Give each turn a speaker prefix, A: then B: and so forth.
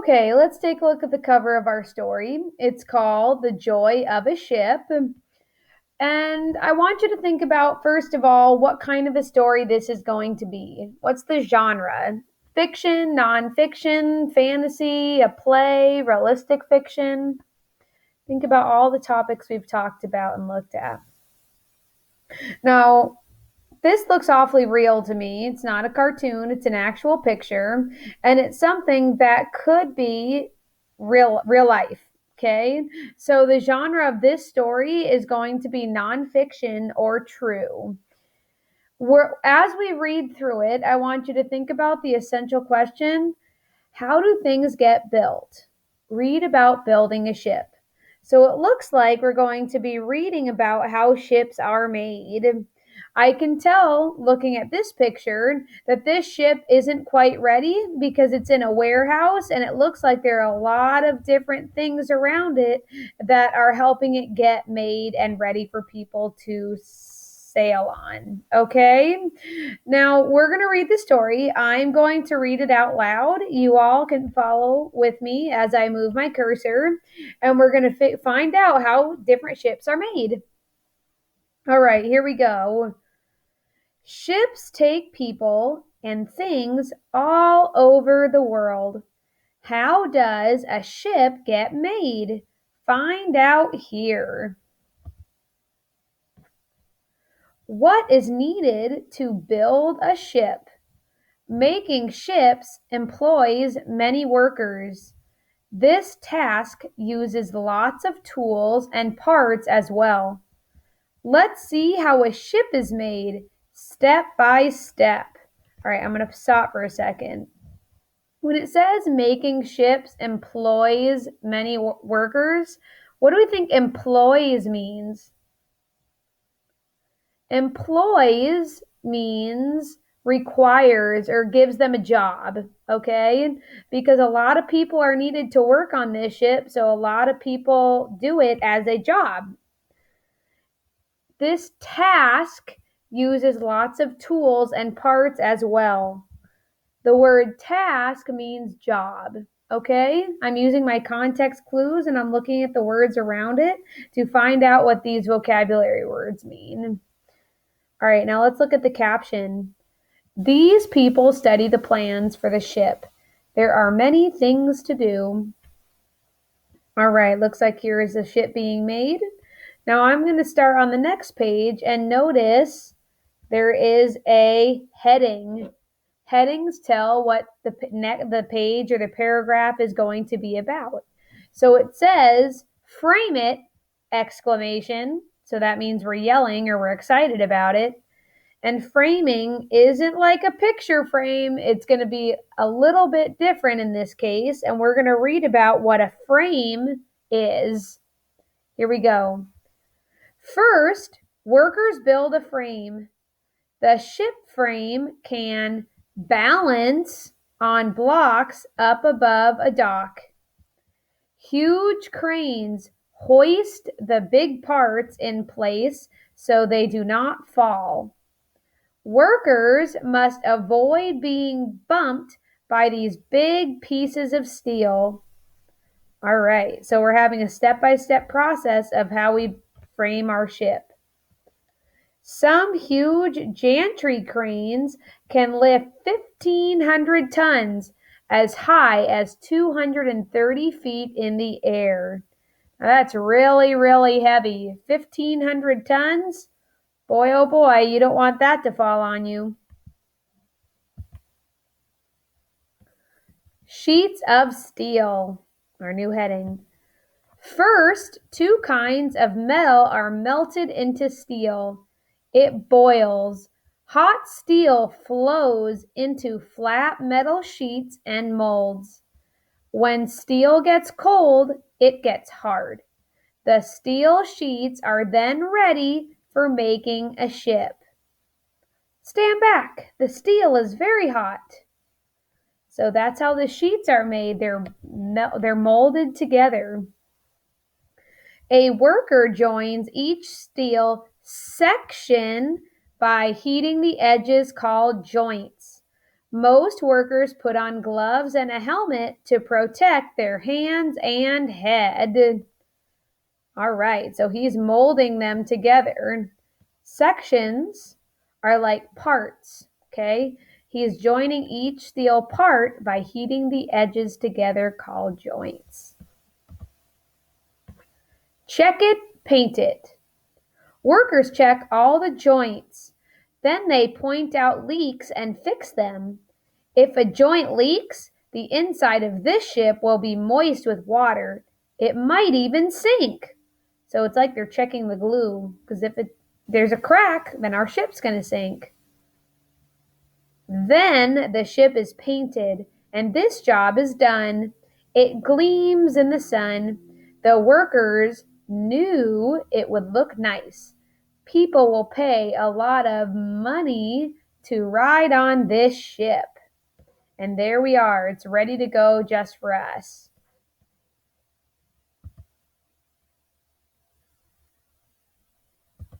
A: Okay, let's take a look at the cover of our story. It's called The Joy of a Ship. And I want you to think about, first of all, what kind of a story this is going to be. What's the genre? Fiction, nonfiction, fantasy, a play, realistic fiction? Think about all the topics we've talked about and looked at. Now, this looks awfully real to me. It's not a cartoon, it's an actual picture, and it's something that could be real life. Okay? So the genre of this story is going to be nonfiction or true. As we read through it, I want you to think about the essential question: how do things get built? Read about building a ship. So it looks like we're going to be reading about how ships are made. I can tell, looking at this picture, that this ship isn't quite ready because it's in a warehouse and it looks like there are a lot of different things around it that are helping it get made and ready for people to sail on. Okay? Now, we're going to read the story. I'm going to read it out loud. You all can follow with me as I move my cursor, and we're going to find out how different ships are made. All right, here we go. Ships take people and things all over the world. How does a ship get made? Find out here. What is needed to build a ship? Making ships employs many workers. This task uses lots of tools and parts as well. Let's see how a ship is made step by step. All right, I'm going to stop for a second. When it says making ships employs many workers, what do we think employs means? Employs means requires or gives them a job, okay? Because a lot of people are needed to work on this ship, so a lot of people do it as a job. This task uses lots of tools and parts as well. The word task means job, okay? I'm using my context clues and I'm looking at the words around it to find out what these vocabulary words mean. All right, now let's look at the caption. These people study the plans for the ship. There are many things to do. All right, looks like here is the ship being made. Now I'm going to start on the next page and notice there is a heading. Headings tell what the page or the paragraph is going to be about. So it says, frame it, exclamation. So that means we're yelling or we're excited about it. And framing isn't like a picture frame. It's going to be a little bit different in this case. And we're going to read about what a frame is. Here we go. First, workers build a frame. The ship frame can balance on blocks up above a dock. Huge cranes hoist the big parts in place so they do not fall. Workers must avoid being bumped by these big pieces of steel. All right, so we're having a step-by-step process of how we frame our ship. Some huge gantry cranes can lift 1,500 tons as high as 230 feet in the air. Now that's really, really heavy. 1,500 tons? Boy, oh boy, you don't want that to fall on you. Sheets of steel, our new heading. First, two kinds of metal are melted into steel. It boils. Hot steel flows into flat metal sheets and molds. When steel gets cold, it gets hard. The steel sheets are then ready for making a ship. Stand back. The steel is very hot. So that's how the sheets are made. They're molded together. A worker joins each steel section by heating the edges called joints. Most workers put on gloves and a helmet to protect their hands and head. All right, so he's molding them together. Sections are like parts, okay? He is joining each steel part by heating the edges together, called joints. Check it, paint it. Workers check all the joints. Then they point out leaks and fix them. If a joint leaks, the inside of this ship will be moist with water. It might even sink. So it's like they're checking the glue, because if there's a crack, then our ship's going to sink. Then the ship is painted, and this job is done. It gleams in the sun. The workers knew it would look nice. People will pay a lot of money to ride on this ship. And there we are. It's ready to go just for us.